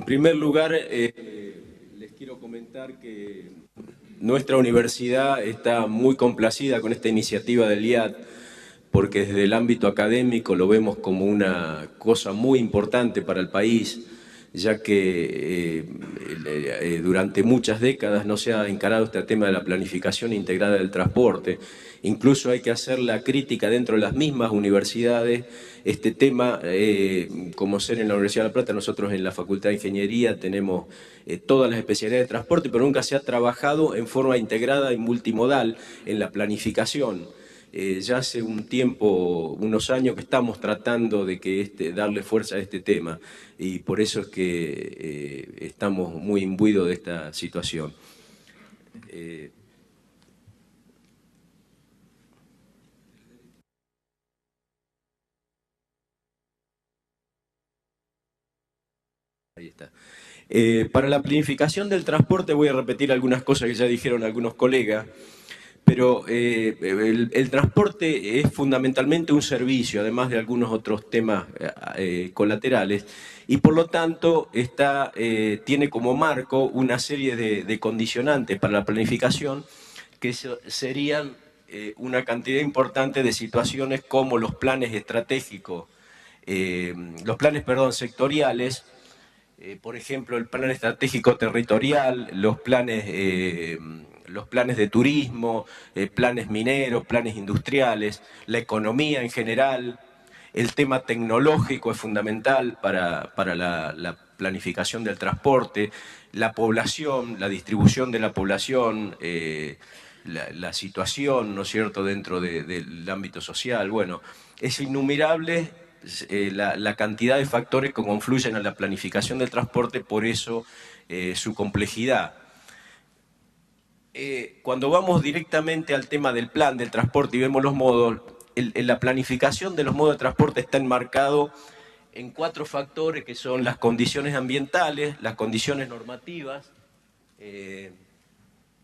primer lugar, les quiero comentar que nuestra universidad está muy complacida con esta iniciativa del IAT, porque desde el ámbito académico lo vemos como una cosa muy importante para el país, ya que durante muchas décadas no se ha encarado este tema de la planificación integrada del transporte. Incluso hay que hacer la crítica dentro de las mismas universidades. Este tema, como ser en la Universidad de La Plata, nosotros en la Facultad de Ingeniería tenemos todas las especialidades de transporte, pero nunca se ha trabajado en forma integrada y multimodal en la planificación. Ya hace un tiempo, unos años que estamos tratando de que darle fuerza a este tema y por eso es que estamos muy imbuidos de esta situación. Ahí está. Para la planificación del transporte voy a repetir algunas cosas que ya dijeron algunos colegas. Pero el transporte es fundamentalmente un servicio, además de algunos otros temas colaterales, y por lo tanto tiene como marco una serie de condicionantes para la planificación que serían una cantidad importante de situaciones como los planes estratégicos, sectoriales, por ejemplo, el plan estratégico territorial, los planes de turismo, planes mineros, planes industriales, la economía en general. El tema tecnológico es fundamental para la planificación del transporte, la población, la distribución de la población, la situación, ¿no es cierto?, dentro del ámbito social. Bueno, es innumerable la cantidad de factores que confluyen a la planificación del transporte, por eso su complejidad. Cuando vamos directamente al tema del plan del transporte y vemos los modos, la planificación de los modos de transporte está enmarcado en 4 factores que son las condiciones ambientales, las condiciones normativas,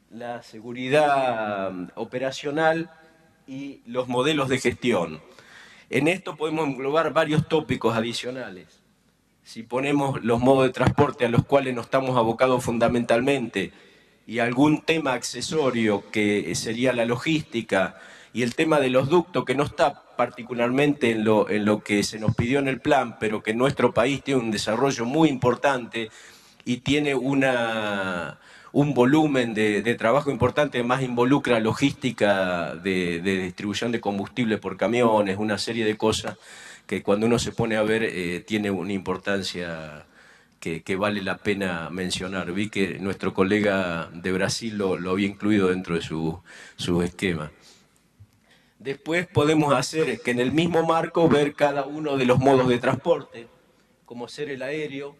la seguridad operacional y los modelos de gestión. En esto podemos englobar varios tópicos adicionales. Si ponemos los modos de transporte a los cuales nos estamos abocados fundamentalmente y algún tema accesorio que sería la logística y el tema de los ductos que no está particularmente en lo que se nos pidió en el plan, pero que nuestro país tiene un desarrollo muy importante y tiene un volumen de trabajo importante, más involucra logística de distribución de combustible por camiones, una serie de cosas que cuando uno se pone a ver tiene una importancia que vale la pena mencionar. Vi que nuestro colega de Brasil lo había incluido dentro de su esquema. Después podemos hacer que en el mismo marco ver cada uno de los modos de transporte, como ser el aéreo,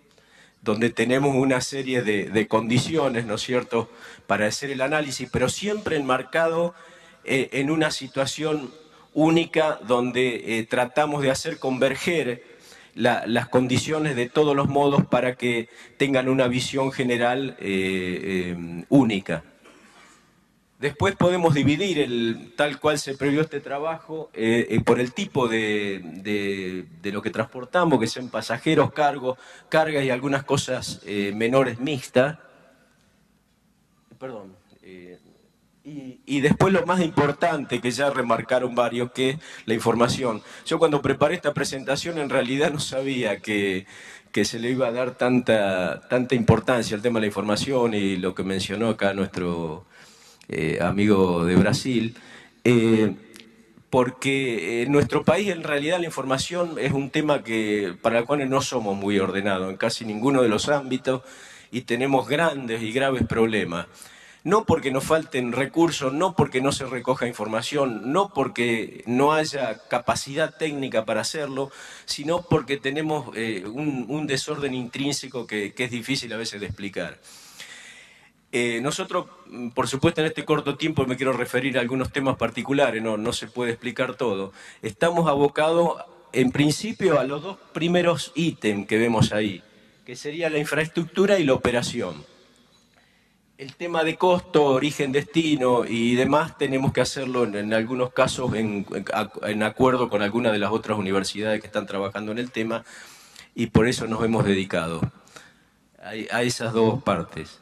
donde tenemos una serie de condiciones, ¿no es cierto?, para hacer el análisis, pero siempre enmarcado en una situación única donde tratamos de hacer converger las condiciones de todos los modos para que tengan una visión general única. Después podemos dividir, tal cual se previó este trabajo, por el tipo de lo que transportamos, que sean pasajeros, cargas y algunas cosas menores mixtas. Perdón. Y después lo más importante, que ya remarcaron varios, que es la información. Yo cuando preparé esta presentación en realidad no sabía que se le iba a dar tanta importancia al tema de la información y lo que mencionó acá nuestro amigo de Brasil, porque en nuestro país en realidad la información es un tema para el cual no somos muy ordenados en casi ninguno de los ámbitos y tenemos grandes y graves problemas. No porque nos falten recursos, no porque no se recoja información, no porque no haya capacidad técnica para hacerlo, sino porque tenemos un desorden intrínseco que es difícil a veces de explicar. Nosotros, por supuesto, en este corto tiempo me quiero referir a algunos temas particulares, no se puede explicar todo. Estamos abocados, en principio, a los 2 primeros ítems que vemos ahí, que sería la infraestructura y la operación. El tema de costo, origen, destino y demás tenemos que hacerlo en algunos casos en acuerdo con algunas de las otras universidades que están trabajando en el tema y por eso nos hemos dedicado. a esas dos partes.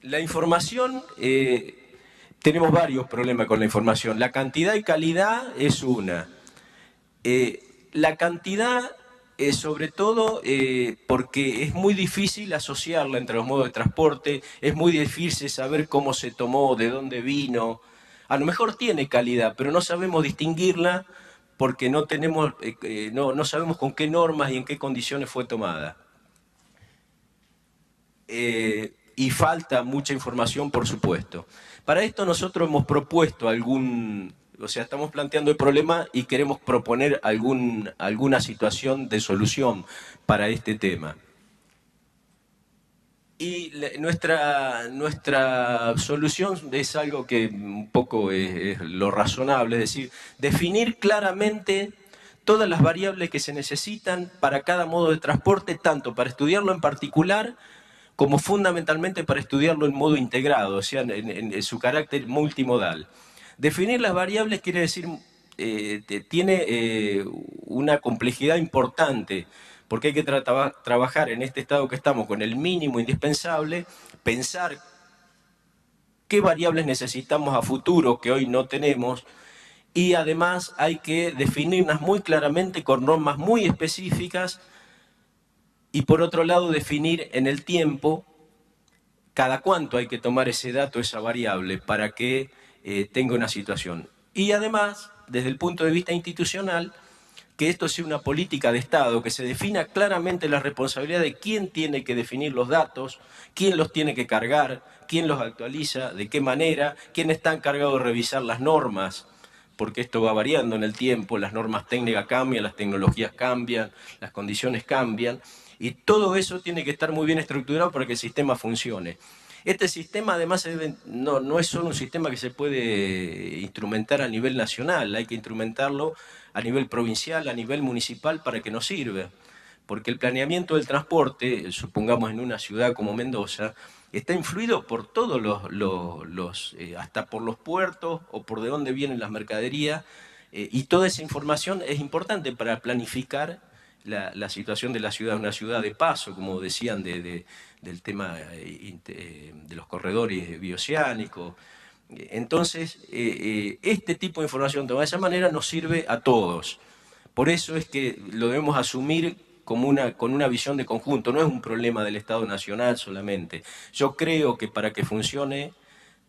La información, tenemos varios problemas con la información. La cantidad y calidad es una. La cantidad, sobre todo, porque es muy difícil asociarla entre los modos de transporte, es muy difícil saber cómo se tomó, de dónde vino. A lo mejor tiene calidad, pero no sabemos distinguirla porque no tenemos, no sabemos con qué normas y en qué condiciones fue tomada. Y falta mucha información, por supuesto. Para esto nosotros hemos propuesto o sea, estamos planteando el problema y queremos proponer alguna situación de solución para este tema. Y nuestra solución es algo que un poco es lo razonable, es decir, definir claramente todas las variables que se necesitan para cada modo de transporte, tanto para estudiarlo en particular como fundamentalmente para estudiarlo en modo integrado, o sea, en su carácter multimodal. Definir las variables quiere decir, tiene una complejidad importante, porque hay que trabajar en este estado que estamos con el mínimo indispensable, pensar qué variables necesitamos a futuro que hoy no tenemos, y además hay que definirlas muy claramente con normas muy específicas, y por otro lado definir en el tiempo cada cuánto hay que tomar ese dato, esa variable, para que tenga una situación. Y además, desde el punto de vista institucional, que esto sea una política de Estado, que se defina claramente la responsabilidad de quién tiene que definir los datos, quién los tiene que cargar, quién los actualiza, de qué manera, quién está encargado de revisar las normas, porque esto va variando en el tiempo, las normas técnicas cambian, las tecnologías cambian, las condiciones cambian, y todo eso tiene que estar muy bien estructurado para que el sistema funcione. Este sistema además no es solo un sistema que se puede instrumentar a nivel nacional, hay que instrumentarlo a nivel provincial, a nivel municipal para que nos sirva. Porque el planeamiento del transporte, supongamos en una ciudad como Mendoza, está influido por todos hasta por los puertos o por de dónde vienen las mercaderías, y toda esa información es importante para planificar la situación de la ciudad, una ciudad de paso, como decían, del tema de los corredores bioceánicos. Entonces, este tipo de información de esa manera nos sirve a todos. Por eso es que lo debemos asumir con una visión de conjunto, no es un problema del Estado Nacional solamente. Yo creo que para que funcione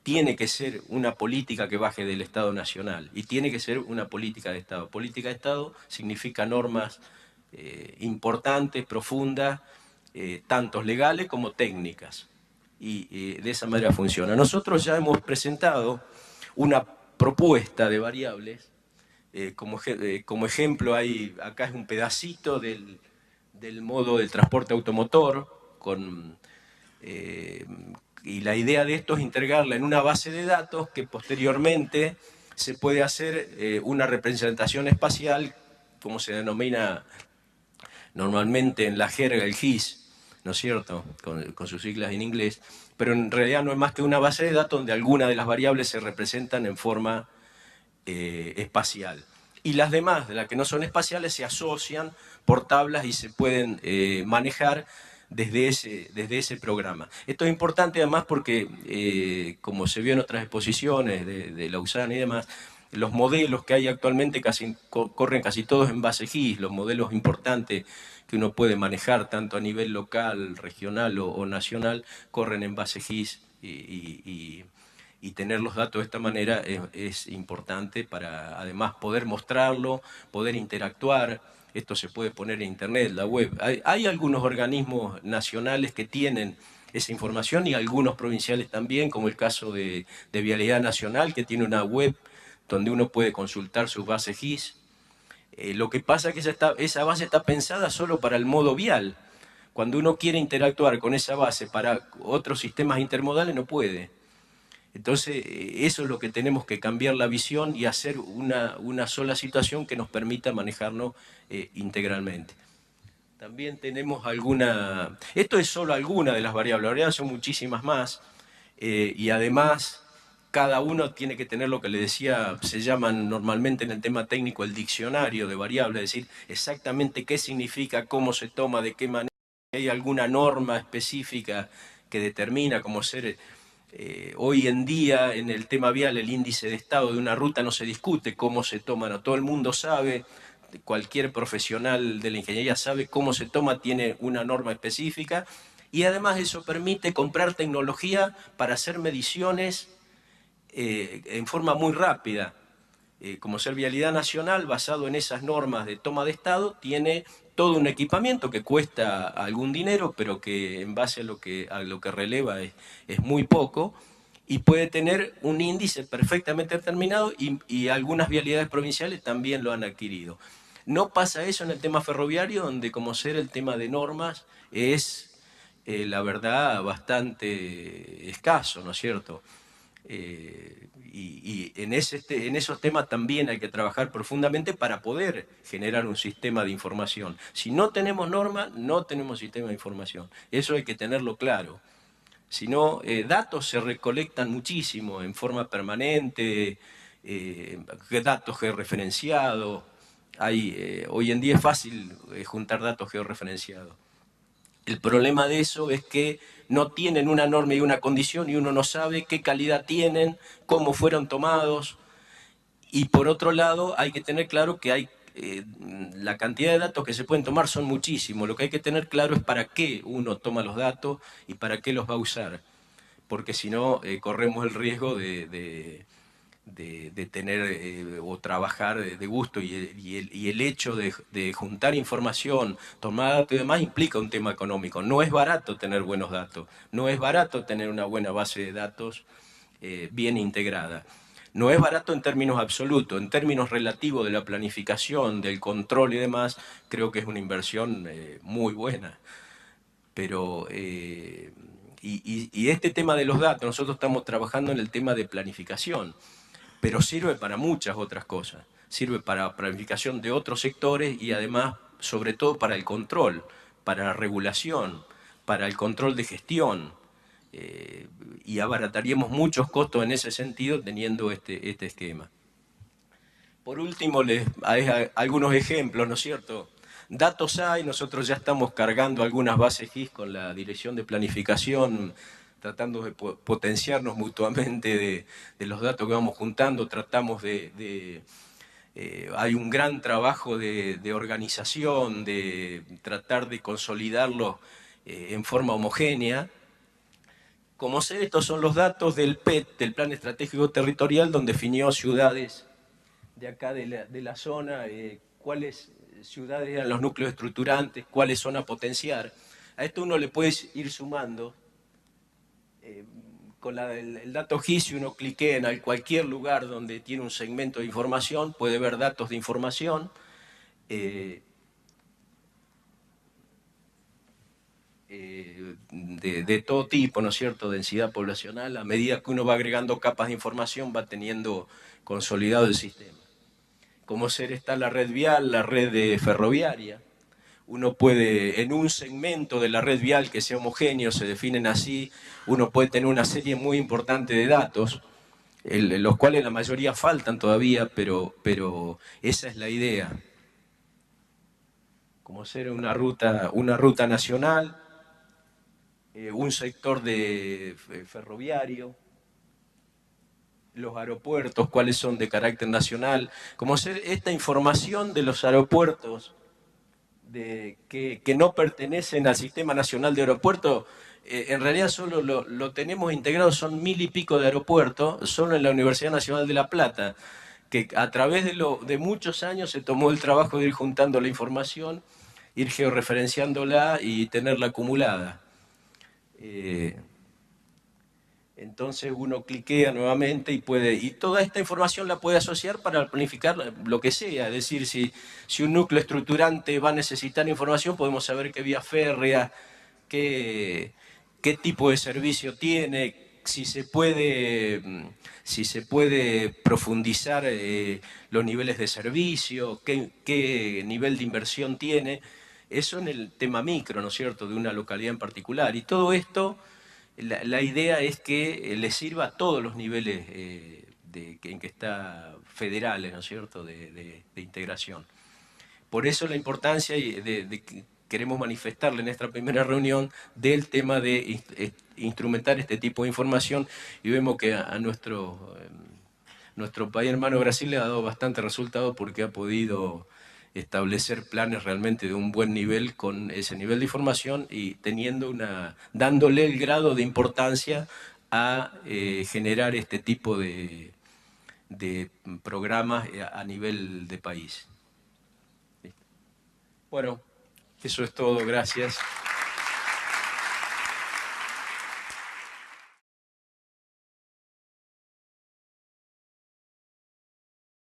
tiene que ser una política que baje del Estado Nacional y tiene que ser una política de Estado. Política de Estado significa normas importantes, profundas, tanto legales como técnicas. Y de esa manera funciona. Nosotros ya hemos presentado una propuesta de variables. Como ejemplo, acá es un pedacito del modo del transporte automotor, y la idea de esto es integrarla en una base de datos que posteriormente se puede hacer una representación espacial, como se denomina normalmente en la jerga el GIS, ¿no es cierto?, con sus siglas en inglés, pero en realidad no es más que una base de datos donde algunas de las variables se representan en forma espacial. Y las demás, de las que no son espaciales, se asocian por tablas y se pueden manejar desde ese programa. Esto es importante además porque, como se vio en otras exposiciones de Lausanne y demás, los modelos que hay actualmente corren casi todos en base GIS, los modelos importantes que uno puede manejar tanto a nivel local, regional o nacional, corren en base GIS y tener los datos de esta manera es importante para además poder mostrarlo, poder interactuar. Esto se puede poner en internet, la web. Hay algunos organismos nacionales que tienen esa información y algunos provinciales también, como el caso de Vialidad Nacional, que tiene una web donde uno puede consultar sus bases GIS. Lo que pasa es que esa base está pensada solo para el modo vial. Cuando uno quiere interactuar con esa base para otros sistemas intermodales no puede. Entonces, eso es lo que tenemos que cambiar la visión y hacer una sola situación que nos permita manejarnos integralmente. También tenemos esto es solo alguna de las variables, en realidad son muchísimas más, y además cada uno tiene que tener lo que le decía, se llaman normalmente en el tema técnico el diccionario de variables, es decir, exactamente qué significa, cómo se toma, de qué manera. hay alguna norma específica que determina cómo ser. Hoy en día, en el tema vial, el índice de estado de una ruta no se discute cómo se toma, no, todo el mundo sabe, cualquier profesional de la ingeniería sabe cómo se toma, tiene una norma específica, y además eso permite comprar tecnología para hacer mediciones en forma muy rápida. Como Ser Vialidad Nacional, basado en esas normas de toma de estado, tiene todo un equipamiento que cuesta algún dinero, pero que en base a lo que releva es muy poco, y puede tener un índice perfectamente determinado, y algunas vialidades provinciales también lo han adquirido. No pasa eso en el tema ferroviario, donde como ser el tema de normas es, la verdad, bastante escaso, ¿no es cierto? Y en esos temas también hay que trabajar profundamente para poder generar un sistema de información. Si no tenemos norma, no tenemos sistema de información. Eso hay que tenerlo claro. Si no, datos se recolectan muchísimo en forma permanente, datos georreferenciados. Hoy en día es fácil juntar datos georreferenciados. El problema de eso es que no tienen una norma y una condición y uno no sabe qué calidad tienen, cómo fueron tomados. Y por otro lado, hay que tener claro que la cantidad de datos que se pueden tomar son muchísimos. Lo que hay que tener claro es para qué uno toma los datos y para qué los va a usar. Porque si no, corremos el riesgo de tener o trabajar de gusto, y el hecho de juntar información, tomar datos y demás implica un tema económico. No es barato tener buenos datos, no es barato tener una buena base de datos bien integrada. No es barato en términos absolutos, en términos relativos de la planificación, del control y demás, creo que es una inversión muy buena. Pero, y este tema de los datos, nosotros estamos trabajando en el tema de planificación, pero sirve para muchas otras cosas. Sirve para planificación de otros sectores y además, sobre todo, para el control, para la regulación, para el control de gestión. Y abarataríamos muchos costos en ese sentido teniendo este esquema. Por último, hay algunos ejemplos, ¿no es cierto? Datos hay, nosotros ya estamos cargando algunas bases GIS con la Dirección de Planificación, tratando de potenciarnos mutuamente de los datos que vamos juntando, hay un gran trabajo de organización, de tratar de consolidarlos en forma homogénea. Como sé, estos son los datos del PET, del Plan Estratégico Territorial, donde definió ciudades de acá de la zona, cuáles ciudades eran los núcleos estructurantes, cuáles son a potenciar. A esto uno le puede ir sumando. Con el dato GIS, si uno cliquea en cualquier lugar donde tiene un segmento de información, puede ver datos de información. De todo tipo, ¿no es cierto?, densidad poblacional. A medida que uno va agregando capas de información, va teniendo consolidado el sistema. Como está la red vial, la red ferroviaria. Uno puede, en un segmento de la red vial que sea homogéneo, se definen así, uno puede tener una serie muy importante de datos, los cuales la mayoría faltan todavía, pero esa es la idea. Como ser una ruta nacional, un sector ferroviario, los aeropuertos, cuáles son de carácter nacional, como ser esta información de los aeropuertos que no pertenecen al Sistema Nacional de Aeropuertos. En realidad solo lo tenemos integrado, son 1000 y pico de aeropuertos, solo en la Universidad Nacional de La Plata, que a través de muchos años se tomó el trabajo de ir juntando la información, ir georreferenciándola y tenerla acumulada. Entonces uno cliquea nuevamente y toda esta información la puede asociar para planificar lo que sea. Es decir, si un núcleo estructurante va a necesitar información, podemos saber qué vía férrea, qué tipo de servicio tiene, si se puede profundizar los niveles de servicio, qué nivel de inversión tiene. Eso en el tema micro, ¿no es cierto?, de una localidad en particular. Y todo esto, la idea es que le sirva a todos los niveles en que está federales, ¿no es cierto?, de integración. Por eso la importancia de queremos manifestarle en esta primera reunión del tema de instrumentar este tipo de información, y vemos que a nuestro país hermano Brasil le ha dado bastante resultado porque ha podido establecer planes realmente de un buen nivel con ese nivel de información y dándole el grado de importancia a generar este tipo de programas a nivel de país. Bueno, eso es todo, gracias.